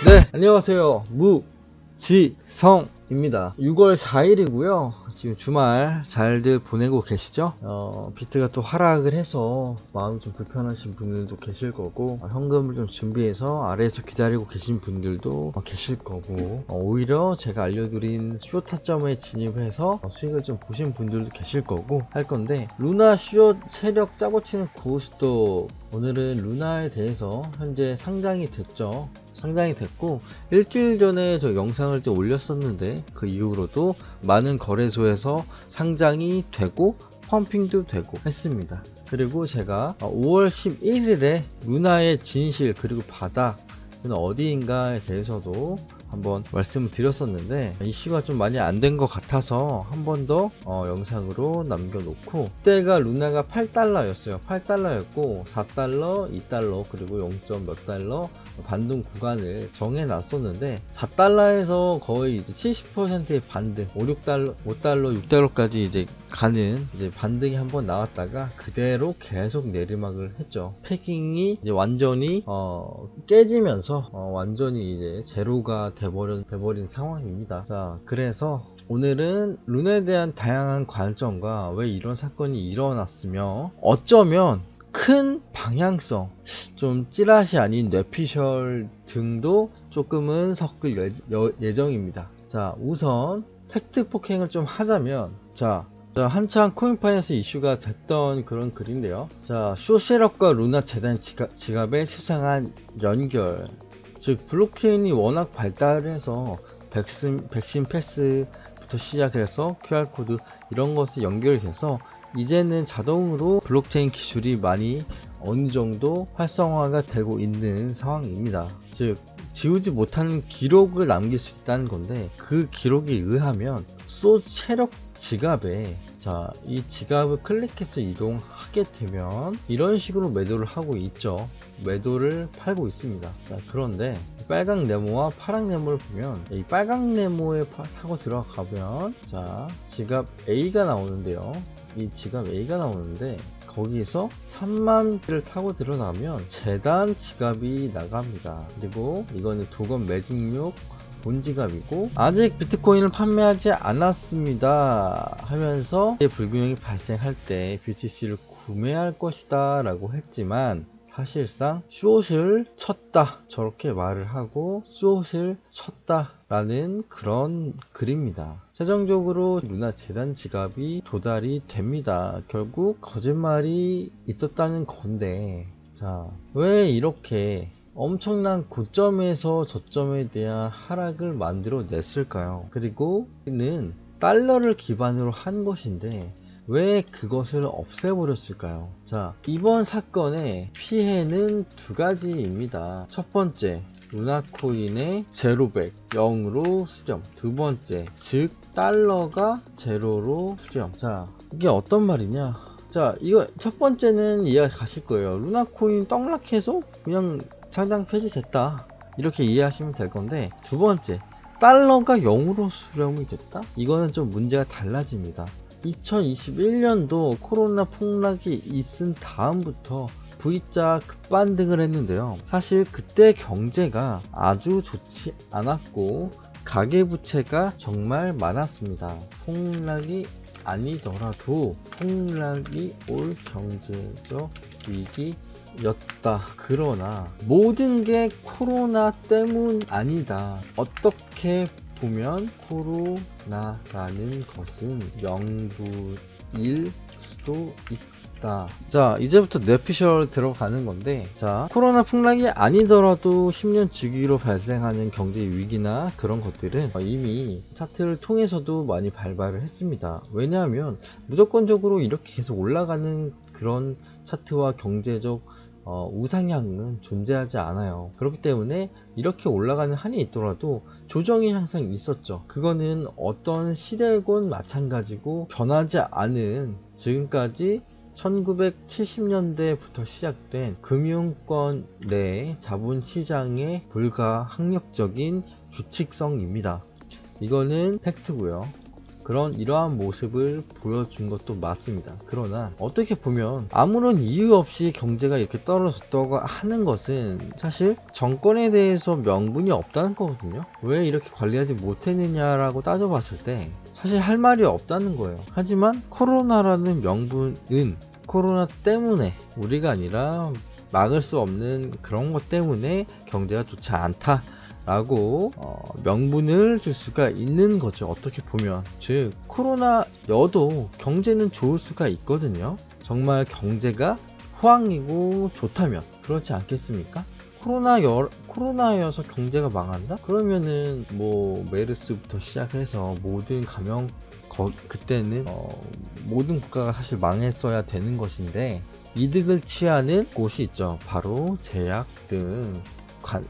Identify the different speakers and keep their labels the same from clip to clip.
Speaker 1: 네, 안녕하세요. 무지성입니다. 6월 4일이고요. 지금 주말 잘들 보내고 계시죠? 비트가 또 하락을 해서 마음이 좀 불편하신 분들도 계실 거고, 현금을 좀 준비해서 아래에서 기다리고 계신 분들도 계실 거고, 오히려 제가 알려드린 숏타점에 진입해서 수익을 좀 보신 분들도 계실 거고 할 건데, 루나 숏 세력 짜고 치는 고스톱, 오늘은 루나에 대해서 현재 상장이 됐죠. 상장이 됐고, 일주일 전에 저 영상을 좀 올렸었는데 그 이후로도 많은 거래소에서 상장이 되고 펌핑도 되고 했습니다. 그리고 제가 5월 11일에 루나의 진실 그리고 바닥은 어디인가에 대해서도 한번 말씀을 드렸었는데, 이슈가 좀 많이 안 된 것 같아서 한 번 더 영상으로 남겨놓고, 그때가 루나가 8달러였어요 8달러였고 4달러, 2달러 그리고 0. 몇 달러 반등 구간을 정해 놨었는데, 4달러에서 거의 이제 70%의 반등, 5달러, 6달러까지 이제 가는 이제 반등이 한번 나왔다가 그대로 계속 내리막을 했죠. 패킹이 이제 완전히 깨지면서 완전히 이제 제로가 돼버린 상황입니다. 자, 그래서 오늘은 루나에 대한 다양한 관점과 왜 이런 사건이 일어났으며, 어쩌면 큰 방향성, 좀 찌라시 아닌 뇌피셜 등도 조금은 섞을 예정입니다. 자, 우선 팩트 폭행을 좀 하자면, 자, 한창 코인판에서 이슈가 됐던 그런 글인데요. 자, 쇼세력과 루나 재단 지갑의 수상한 연결, 즉 블록체인이 워낙 발달을 해서 백신 패스부터 시작해서 QR코드 이런 것을 연결해서 이제는 자동으로 블록체인 기술이 많이 어느 정도 활성화가 되고 있는 상황입니다. 즉 지우지 못하는 기록을 남길 수 있다는 건데, 그 기록에 의하면 세력 지갑에, 자, 이 지갑을 클릭해서 이동하게 되면 이런 식으로 매도를 하고 있죠. 매도를 팔고 있습니다. 자, 그런데 빨강 네모와 파랑 네모를 보면, 이 빨강 네모에 타고 들어가면, 자, 지갑 A가 나오는데요. 이 지갑 A가 나오는데, 거기서 3만비를 타고 들어가면 재단 지갑이 나갑니다. 그리고 이거는 도건 매직용 본지갑이고, 아직 비트코인을 판매하지 않았습니다 하면서 불균형이 발생할 때 BTC를 구매할 것이다 라고 했지만, 사실상 숏을 쳤다 저렇게 말을 하고 숏을 쳤다 라는 그런 글입니다. 최종적으로 루나 재단 지갑이 도달이 됩니다. 결국 거짓말이 있었다는 건데, 자, 왜 이렇게 엄청난 고점에서 저점에 대한 하락을 만들어 냈을까요? 그리고 이는 달러를 기반으로 한 것인데 왜 그것을 없애버렸을까요? 자, 이번 사건의 피해는 두 가지입니다. 첫 번째, 루나코인의 제로백 0으로 수렴. 두 번째, 즉 달러가 제로로 수렴. 자, 이게 어떤 말이냐? 자, 이거 첫 번째는 이해가 가실 거예요. 루나코인 떡락해서 그냥 상장 폐지됐다 이렇게 이해하시면 될 건데, 두 번째, 달러가 0으로 수렴이 됐다? 이거는 좀 문제가 달라집니다. 2021년도 코로나 폭락이 있은 다음부터 V자 급반등을 했는데요. 사실 그때 경제가 아주 좋지 않았고 가계부채가 정말 많았습니다. 폭락이 아니더라도 폭락이 올 경제적 위기였다. 그러나 모든 게 코로나 때문 아니다. 어떻게 보면 코로나라는 것은 영구일 수도 있다. 자, 이제부터 뇌피셜 들어가는 건데, 자, 코로나 폭락이 아니더라도 10년 주기로 발생하는 경제 위기나 그런 것들은 이미 차트를 통해서도 많이 발발을 했습니다. 왜냐하면 무조건적으로 이렇게 계속 올라가는 그런 차트와 경제적 우상향은 존재하지 않아요. 그렇기 때문에 이렇게 올라가는 한이 있더라도 조정이 항상 있었죠. 그거는 어떤 시대건 마찬가지고 변하지 않은, 지금까지 1970년대부터 시작된 금융권 내 자본시장의 불가항력적인 규칙성입니다. 이거는 팩트고요. 이러한 모습을 보여준 것도 맞습니다. 그러나 어떻게 보면 아무런 이유 없이 경제가 이렇게 떨어졌다고 하는 것은 사실 정권에 대해서 명분이 없다는 거거든요. 왜 이렇게 관리하지 못했느냐라고 따져봤을 때 사실 할 말이 없다는 거예요. 하지만 코로나라는 명분은 코로나 때문에, 우리가 아니라 막을 수 없는 그런 것 때문에 경제가 좋지 않다 라고 명분을 줄 수가 있는 거죠. 어떻게 보면, 즉 코로나여도 경제는 좋을 수가 있거든요. 정말 경제가 호황이고 좋다면. 그렇지 않겠습니까? 코로나여서 경제가 망한다? 그러면은 뭐 메르스부터 시작해서 모든 감염, 그때는 모든 국가가 사실 망했어야 되는 것인데 이득을 취하는 곳이 있죠. 바로 제약 등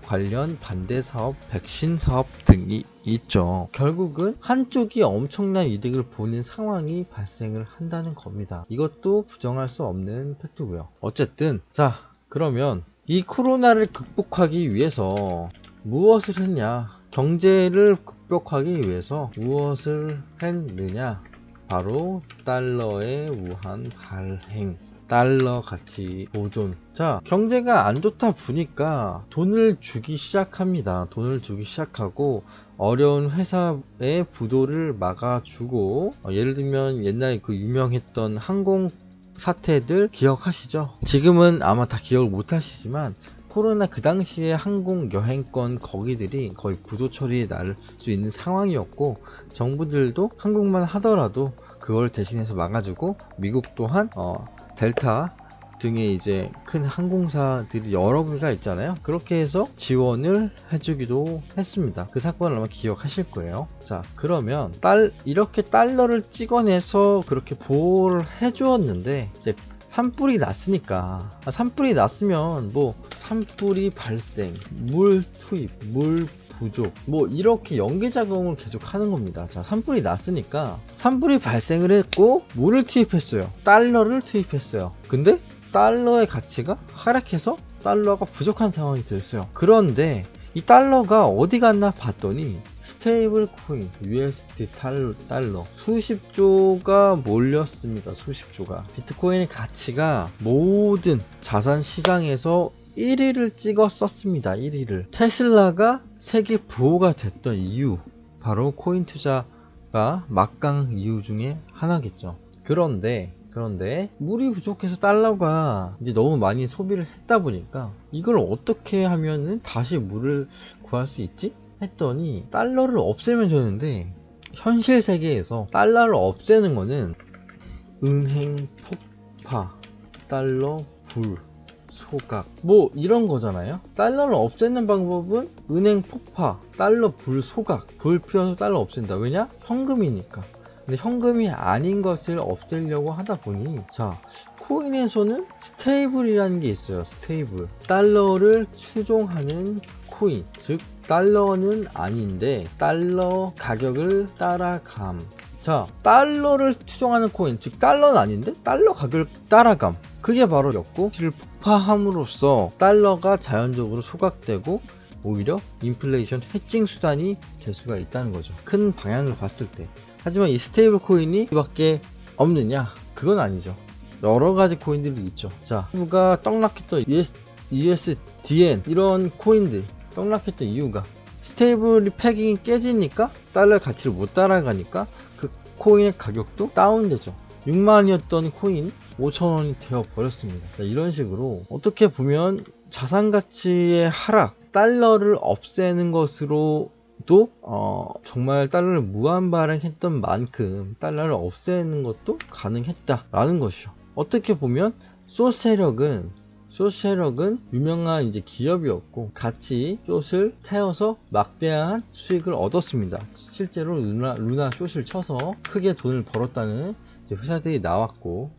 Speaker 1: 관련 반대 사업, 백신 사업 등이 있죠. 결국은 한쪽이 엄청난 이득을 보는 상황이 발생을 한다는 겁니다. 이것도 부정할 수 없는 팩트고요. 어쨌든 자, 그러면 이 코로나를 극복하기 위해서 무엇을 했냐? 경제를 극복하기 위해서 무엇을 했느냐? 바로 달러의 무한 발행, 달러 가치 보존. 자, 경제가 안 좋다 보니까 돈을 주기 시작합니다. 돈을 주기 시작하고 어려운 회사의 부도를 막아주고, 예를 들면 옛날에 그 유명했던 항공 사태들 기억하시죠? 지금은 아마 다 기억을 못 하시지만 코로나 그 당시에 항공 여행권 거기들이 거의 부도 처리에 날 수 있는 상황이었고, 정부들도 한국만 하더라도 그걸 대신해서 막아주고, 미국 또한 델타 등의 이제 큰 항공사들이 여러 개가 있잖아요. 그렇게 해서 지원을 해주기도 했습니다. 그 사건을 아마 기억하실 거예요. 자, 그러면 이렇게 달러를 찍어내서 그렇게 보호를 해주었는데, 이제 산불이 났으니까, 산불이 났으면 뭐 산불이 발생, 물 투입, 물 부족, 뭐 이렇게 연계작용을 계속 하는 겁니다. 자, 산불이 났으니까 산불이 발생을 했고 물을 투입했어요. 달러를 투입했어요. 근데 달러의 가치가 하락해서 달러가 부족한 상황이 됐어요. 그런데 이 달러가 어디 갔나 봤더니 스테이블 코인, USD 달러 수십 조가 몰렸습니다. 수십 조가. 비트코인의 가치가 모든 자산 시장에서 1위를 찍었었습니다. 1위를. 테슬라가 세계 부호가 됐던 이유, 바로 코인 투자가 막강 이유 중에 하나겠죠. 그런데 물이 부족해서 달러가 이제 너무 많이 소비를 했다 보니까 이걸 어떻게 하면은 다시 물을 구할 수 있지? 했더니 달러를 없애면 되는데, 현실 세계에서 달러를 없애는 거는 은행 폭파, 달러 불, 소각, 뭐 이런 거잖아요. 달러를 없애는 방법은 은행 폭파, 달러 불, 소각. 불 피워서 달러 없앤다. 왜냐? 현금이니까. 근데 현금이 아닌 것을 없애려고 하다 보니, 자, 코인에서는 스테이블이라는 게 있어요. 스테이블. 달러를 추종하는 코인, 즉 달러는 아닌데 달러 가격을 따라감. 자, 달러를 추종하는 코인, 즉 달러는 아닌데 달러 가격을 따라감. 그게 바로 였고, 를 폭파함으로써 달러가 자연적으로 소각되고 오히려 인플레이션 해칭 수단이 될 수가 있다는 거죠. 큰 방향을 봤을 때. 하지만 이 스테이블 코인이 밖에 없느냐? 그건 아니죠. 여러 가지 코인들이 있죠. 자, 누가 떡락했던 USDN 이런 코인들 떡락했던 이유가 스테이블 패깅이 깨지니까 달러의 가치를 못 따라가니까 그 코인의 가격도 다운되죠. 6만원이었던 코인 5천원이 되어 버렸습니다. 자, 이런 식으로 어떻게 보면 자산 가치의 하락, 달러를 없애는 것으로 또 정말 달러를 무한 발행했던 만큼 달러를 없애는 것도 가능했다라는 것이죠. 어떻게 보면 소세력은 유명한 이제 기업이었고 같이 숏을 태워서 막대한 수익을 얻었습니다. 실제로 루나 숏을 쳐서 크게 돈을 벌었다는 이제 회사들이 나왔고,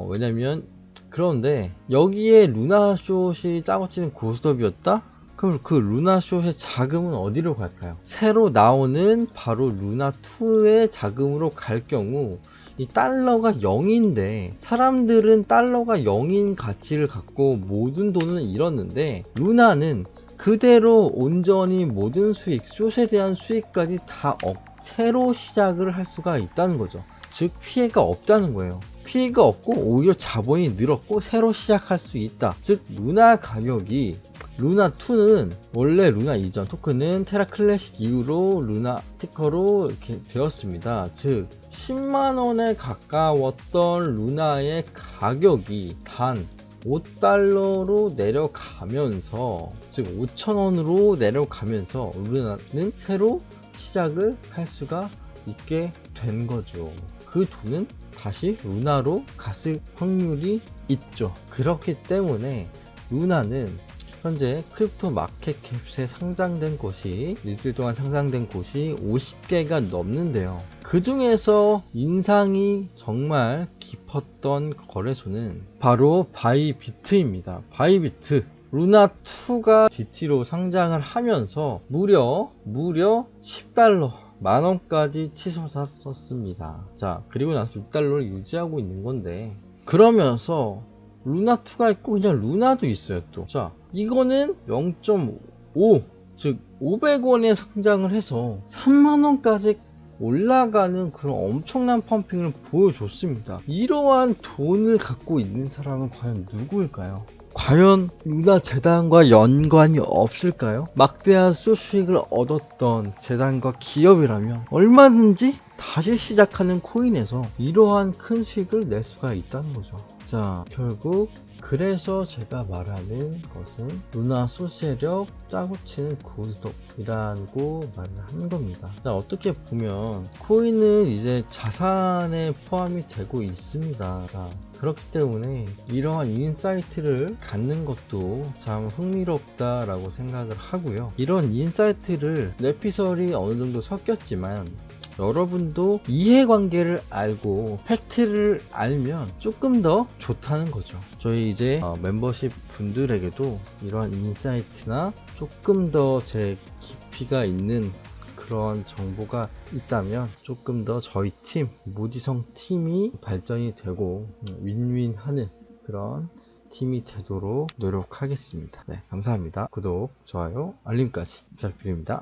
Speaker 1: 왜냐면 그런데 여기에 루나 숏이 짜고 치는 고스톱이었다? 그럼 그 루나숏의 자금은 어디로 갈까요? 새로 나오는 바로 루나2의 자금으로 갈 경우 이 달러가 0인데 사람들은 달러가 0인 가치를 갖고 모든 돈을 잃었는데, 루나는 그대로 온전히 모든 수익, 숏에 대한 수익까지 다 새로 시작을 할 수가 있다는 거죠. 즉 피해가 없다는 거예요. 피해가 없고 오히려 자본이 늘었고 새로 시작할 수 있다. 즉 루나 가격이 루나2는 원래 루나 이전 토큰은 테라 클래식 이후로 루나 스티커로 이렇게 되었습니다. 즉 10만원에 가까웠던 루나의 가격이 단 5달러로 내려가면서, 즉 5,000원으로 내려가면서 루나는 새로 시작을 할 수가 있게 된 거죠. 그 돈은 다시 루나로 갔을 확률이 있죠. 그렇기 때문에 루나는 현재 크립토 마켓캡에 상장된 곳이, 일주일 동안 상장된 곳이 50개가 넘는데요. 그 중에서 인상이 정말 깊었던 거래소는 바로 바이비트입니다. 바이비트. 루나2가 GT로 상장을 하면서 무려 10달러, 만원까지 치솟았었습니다. 자, 그리고 나서 6달러를 유지하고 있는 건데, 그러면서 루나2가 있고 그냥 루나도 있어요 또. 자, 이거는 0.5, 즉 500원에 상장을 해서 3만원까지 올라가는 그런 엄청난 펌핑을 보여줬습니다. 이러한 돈을 갖고 있는 사람은 과연 누구일까요? 과연 루나 재단과 연관이 없을까요? 막대한 수익을 얻었던 재단과 기업이라면 얼마든지 다시 시작하는 코인에서 이러한 큰 수익을 낼 수가 있다는 거죠. 자, 결국 그래서 제가 말하는 것은 루나 소세력 짜고 치는 고스톱이라고 말을 하는 겁니다. 자, 어떻게 보면 코인은 이제 자산에 포함이 되고 있습니다. 자, 그렇기 때문에 이러한 인사이트를 갖는 것도 참 흥미롭다라고 생각을 하고요. 이런 인사이트를 뇌피설이 어느 정도 섞였지만 여러분도 이해관계를 알고 팩트를 알면 조금 더 좋다는 거죠. 저희 이제 멤버십 분들에게도 이러한 인사이트나 조금 더 제 깊이가 있는 그런 정보가 있다면 조금 더 저희 팀, 모지성 팀이 발전이 되고 윈윈하는 그런 팀이 되도록 노력하겠습니다. 네, 감사합니다. 구독, 좋아요, 알림까지 부탁드립니다.